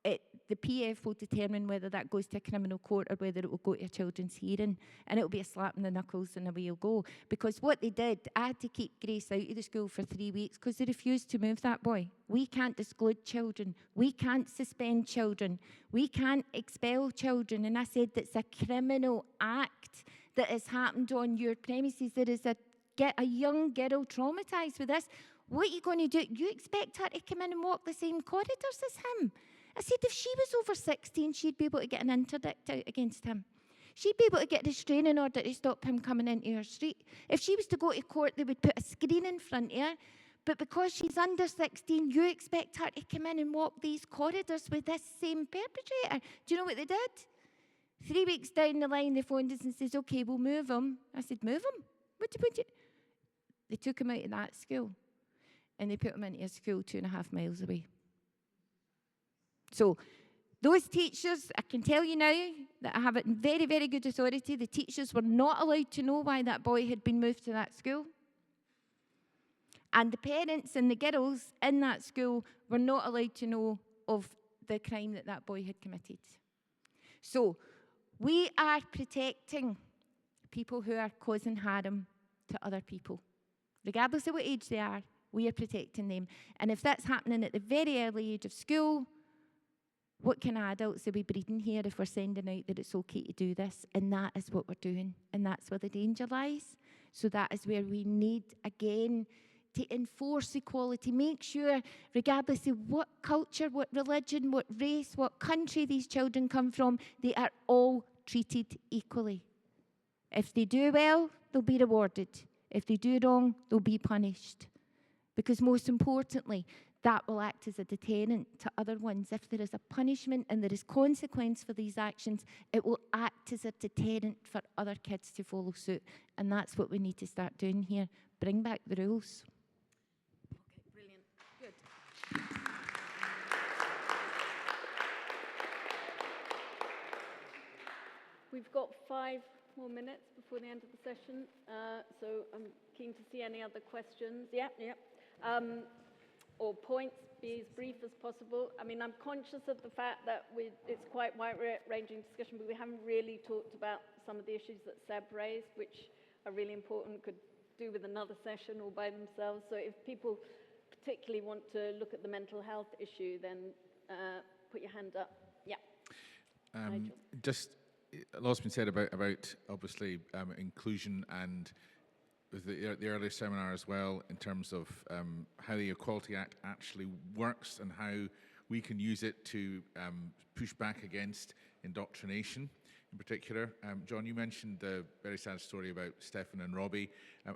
the PF will determine whether that goes to a criminal court or whether it will go to a children's hearing, and it will be a slap in the knuckles and away you'll go. Because what they did, I had to keep Grace out of the school for 3 weeks because they refused to move that boy. We can't exclude children. We can't suspend children. We can't expel children. And I said that's a criminal act that has happened on your premises. There is a young girl traumatised with this. What are you going to do? You expect her to come in and walk the same corridors as him? I said if she was over 16, she'd be able to get an interdict out against him. She'd be able to get a restraining order to stop him coming into her street. If she was to go to court, they would put a screen in front of her. But because she's under 16, you expect her to come in and walk these corridors with this same perpetrator. Do you know what they did? 3 weeks down the line, they phoned us and says, okay, we'll move him. I said, move him? What do you? They took him out of that school and they put him into a school 2.5 miles away. So those teachers, I can tell you now that I have it in very, very good authority, the teachers were not allowed to know why that boy had been moved to that school. And the parents and the girls in that school were not allowed to know of the crime that that boy had committed. So we are protecting people who are causing harm to other people. Regardless of what age they are, we are protecting them. And if that's happening at the very early age of school, what kind of adults are we breeding here if we're sending out that it's okay to do this? And that is what we're doing. And that's where the danger lies. So that is where we need, again, to enforce equality. Make sure, regardless of what culture, what religion, what race, what country these children come from, they are all treated equally. If they do well, they'll be rewarded. If they do wrong, they'll be punished. Because most importantly, that will act as a deterrent to other ones. If there is a punishment and there is consequence for these actions, it will act as a deterrent for other kids to follow suit. And that's what we need to start doing here. Bring back the rules. Okay, brilliant. Good. We've got 5 more minutes before the end of the session, so I'm keen to see any other questions. Yeah. Or points, be as brief as possible. I mean, I'm conscious of the fact that it's quite wide-ranging discussion, but we haven't really talked about some of the issues that Seb raised, which are really important, could do with another session all by themselves. So if people particularly want to look at the mental health issue, then put your hand up. Yeah. Nigel. Just, a lot's been said about obviously inclusion and with the earlier seminar as well, in terms of how the Equality Act actually works and how we can use it to push back against indoctrination in particular. John, you mentioned the very sad story about Stefan and Robbie.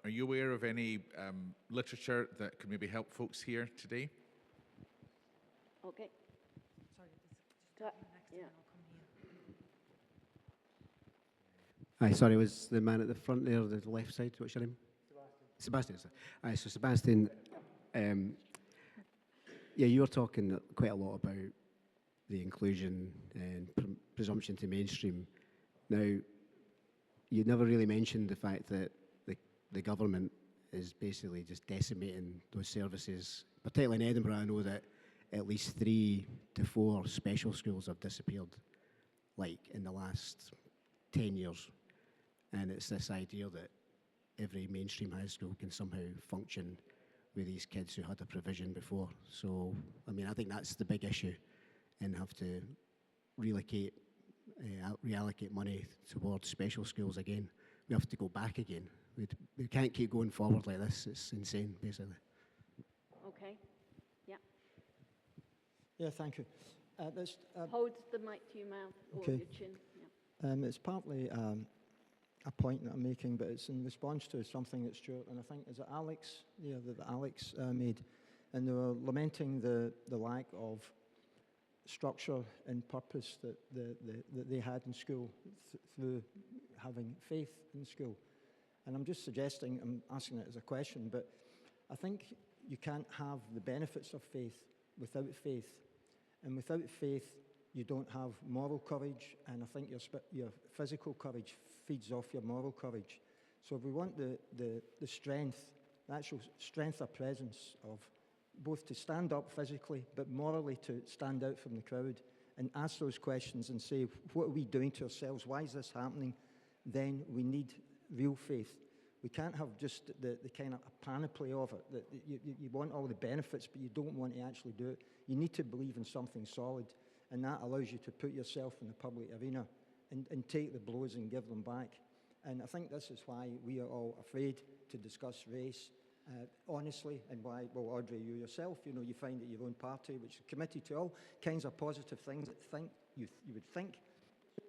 Are you aware of any literature that could maybe help folks here today? Okay. Sorry, yeah. Aye, sorry, was the man at the front there, the left side, what's your name? Sebastian. Aye, so Sebastian, yeah, you were talking quite a lot about the inclusion and presumption to mainstream. Now, you never really mentioned the fact that the government is basically just decimating those services. Particularly in Edinburgh, I know that at least 3 to 4 special schools have disappeared, like in the last 10 years. And it's this idea that every mainstream high school can somehow function with these kids who had a provision before. So, I mean, I think that's the big issue, and have to reallocate money towards special schools again. We have to go back again. We can't keep going forward like this. It's insane, basically. Okay. Yeah. Yeah, thank you. Hold the mic to your mouth or Okay. your chin. Yeah. It's partly a point that I'm making, but it's in response to something that Stuart, and I think, is it Alex? Yeah, that Alex made. And they were lamenting the lack of structure and purpose that they had in school through having faith in school. And I'm just suggesting, I'm asking it as a question, but I think you can't have the benefits of faith without faith. And without faith, you don't have moral courage, and I think your physical courage feeds off your moral courage. So if we want the strength, the actual strength of presence of both to stand up physically, but morally to stand out from the crowd and ask those questions and say, what are we doing to ourselves? Why is this happening? Then we need real faith. We can't have just the kind of panoply of it, that you want all the benefits, but you don't want to actually do it. You need to believe in something solid, and that allows you to put yourself in the public arena and take the blows and give them back. And I think this is why we are all afraid to discuss race honestly, and why, well, Audrey, you yourself, you find that your own party, which is committed to all kinds of positive things that you would think,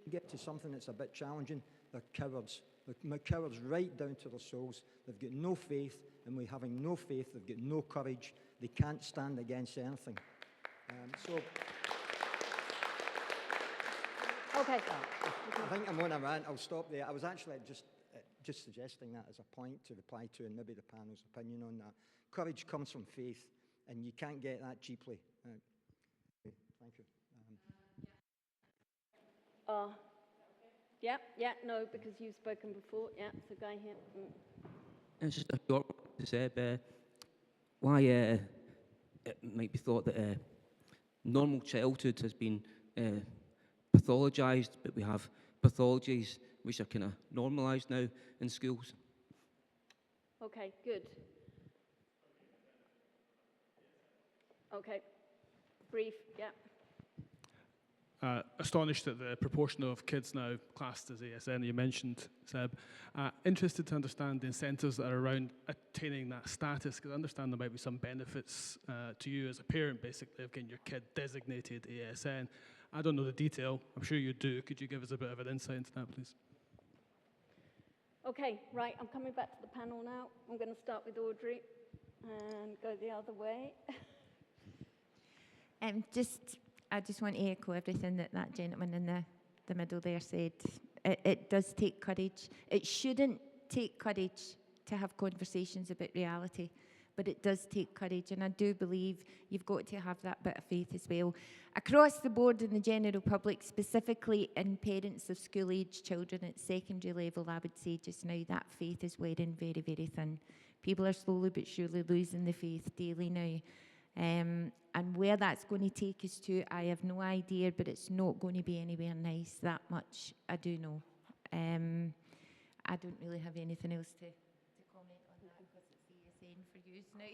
you get to something that's a bit challenging, they're cowards. They're cowards right down to their souls. They've got no faith, and by having no faith, they've got no courage. They can't stand against anything. Okay. I think I'm on a rant. I'll stop there. I was actually just suggesting that as a point to reply to, and maybe the panel's opinion on that. Courage comes from faith, and you can't get that cheaply. Thank you. No, because you've spoken before. Yeah, it's a guy here. It's just a short to say why it might be thought that normal childhood has been pathologised, but we have pathologies which are kind of normalised now in schools. Okay, good. Okay, brief, yeah. Astonished at the proportion of kids now classed as ASN you mentioned, Seb. Interested to understand the incentives that are around attaining that status, because I understand there might be some benefits to you as a parent, basically, of getting your kid designated ASN. I don't know the detail. I'm sure you do. Could you give us a bit of an insight into that, please? Okay, right, I'm coming back to the panel now. I'm going to start with Audrey and go the other way. I just want to echo everything that gentleman in the middle there said. It does take courage. It shouldn't take courage to have conversations about reality, but it does take courage, and I do believe you've got to have that bit of faith as well. Across the board in the general public, specifically in parents of school-age children at secondary level, I would say just now that faith is wearing very, very thin. People are slowly but surely losing the faith daily now. And where that's going to take us to, I have no idea, but it's not going to be anywhere nice. That much I do know. I don't really have anything else to comment on that because it's the same for you now.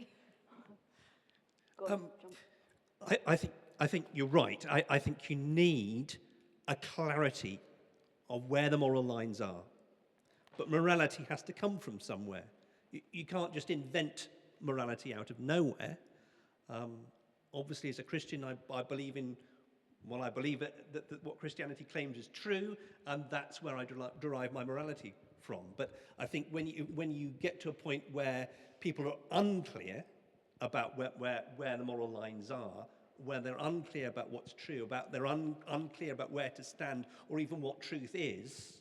I think you're right. I think you need a clarity of where the moral lines are. But morality has to come from somewhere. You can't just invent morality out of nowhere. Obviously, as a Christian, I believe in, well, I believe that what Christianity claims is true, and that's where I derive my morality from. But I think when you get to a point where people are unclear about where the moral lines are, where they're unclear about what's true, they're unclear about where to stand, or even what truth is,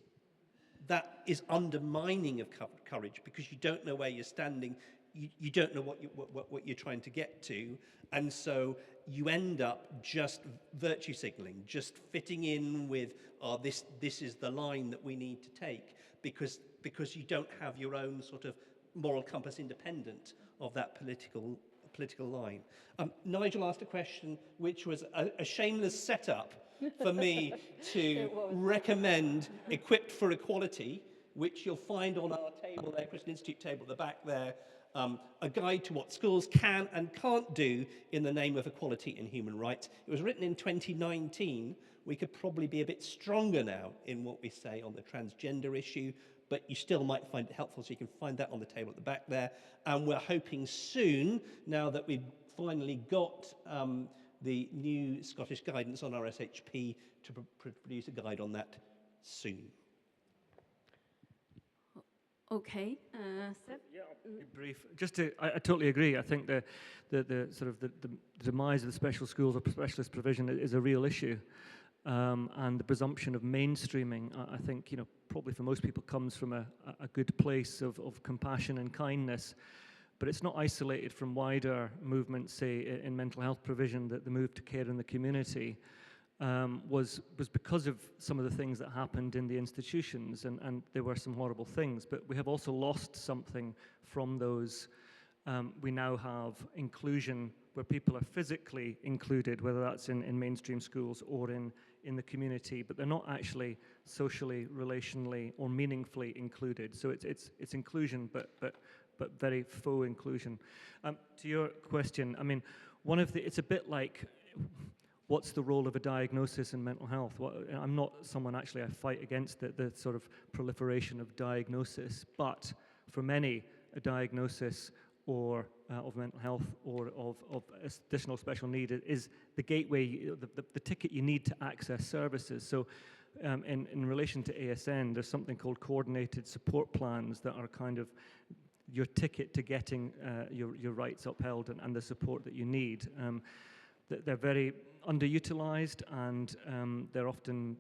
that is undermining of courage, because you don't know where you're standing. You don't know what you're trying to get to, and so you end up just virtue signaling, just fitting in with, this is the line that we need to take, because you don't have your own sort of moral compass independent of that political line. Nigel asked a question which was a shameless setup for me to recommend Equipped for Equality, which you'll find on our table there, Christian Institute table at the back there, a guide to what schools can and can't do in the name of equality and human rights. It was written in 2019. We could probably be a bit stronger now in what we say on the transgender issue, but you still might find it helpful, so you can find that on the table at the back there. And we're hoping soon, now that we've finally got the new Scottish guidance on our SHP, to produce a guide on that soon. Okay, Seb? Yeah, I'll be brief. I totally agree. I think the sort of the demise of the special schools or specialist provision is a real issue. And the presumption of mainstreaming, I think, probably for most people comes from a good place of compassion and kindness, but it's not isolated from wider movements, say, in mental health provision, that the move to care in the community was because of some of the things that happened in the institutions, and there were some horrible things, but we have also lost something from those. We now have inclusion where people are physically included, whether that's in mainstream schools or in the community, but they're not actually socially, relationally, or meaningfully included. So it's inclusion, but very faux inclusion. To your question, I mean, it's a bit like, what's the role of a diagnosis in mental health? I'm not someone, actually, I fight against the sort of proliferation of diagnosis, but for many, a diagnosis or of mental health or of additional special need is the gateway, the ticket you need to access services. So in relation to ASN, there's something called coordinated support plans that are kind of your ticket to getting your rights upheld and the support that you need. They're very underutilized, and they're often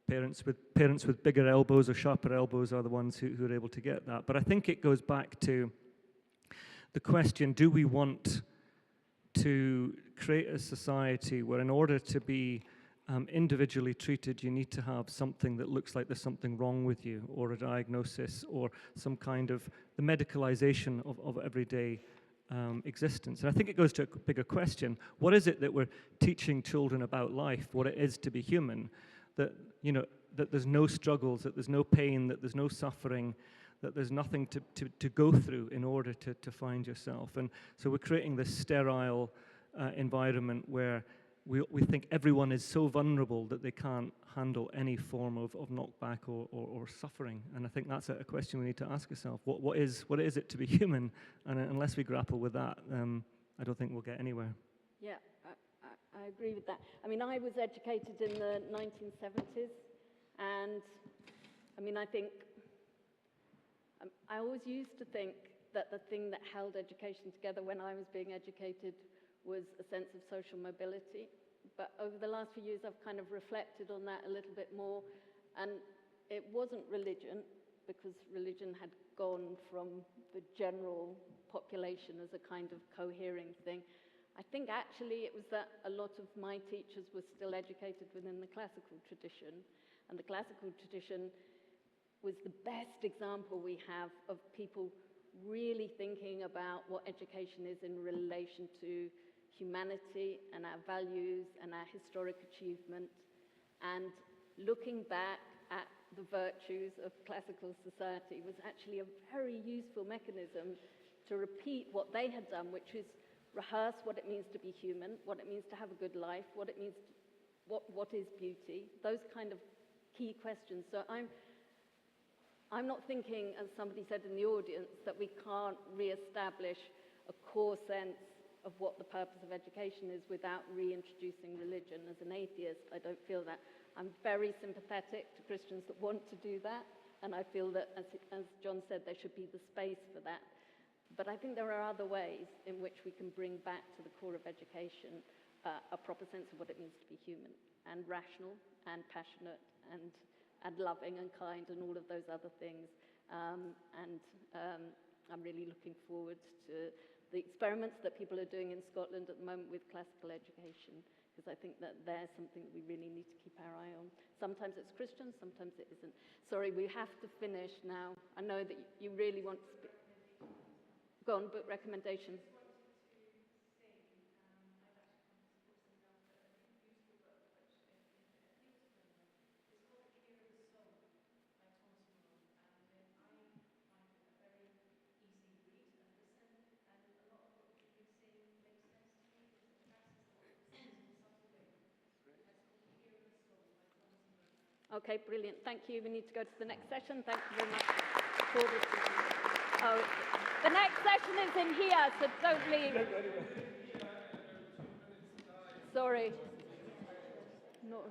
parents with bigger elbows or sharper elbows are the ones who are able to get that. But I think it goes back to the question, do we want to create a society where, in order to be individually treated, you need to have something that looks like there's something wrong with you, or a diagnosis, or some kind of the medicalization of everyday existence? And I think it goes to a bigger question. What is it that we're teaching children about life, what it is to be human? That, that there's no struggles, that there's no pain, that there's no suffering, that there's nothing to go through in order to find yourself. And so we're creating this sterile environment where we think everyone is so vulnerable that they can't handle any form of knockback or suffering. And I think that's a question we need to ask ourselves. What is it to be human? And unless we grapple with that, I don't think we'll get anywhere. Yeah, I agree with that. I mean, I was educated in the 1970s, and I mean, I think I always used to think that the thing that held education together when I was being educated was a sense of social mobility. But over the last few years, I've kind of reflected on that a little bit more. And it wasn't religion, because religion had gone from the general population as a kind of cohering thing. I think actually it was that a lot of my teachers were still educated within the classical tradition. And the classical tradition was the best example we have of people really thinking about what education is in relation to humanity and our values and our historic achievement, and looking back at the virtues of classical society was actually a very useful mechanism to repeat what they had done, which is rehearse what it means to be human, what it means to have a good life, what it means, what is beauty, those kind of key questions. So I'm not thinking, as somebody said in the audience, that we can't re-establish a core sense of what the purpose of education is without reintroducing religion. As an atheist, I don't feel that. I'm very sympathetic to Christians that want to do that, and I feel that, as John said, there should be the space for that. But I think there are other ways in which we can bring back to the core of education a proper sense of what it means to be human, and rational, and passionate, and loving and kind, and all of those other things. I'm really looking forward to the experiments that people are doing in Scotland at the moment with classical education, because I think that there's something that we really need to keep our eye on. Sometimes it's Christian, sometimes it isn't. Sorry, we have to finish now. I know that you really want to speak. Go on, book recommendations. Okay, brilliant. Thank you. We need to go to the next session. Thank you very much for this. Oh, the next session is in here, so don't leave. Sorry. Not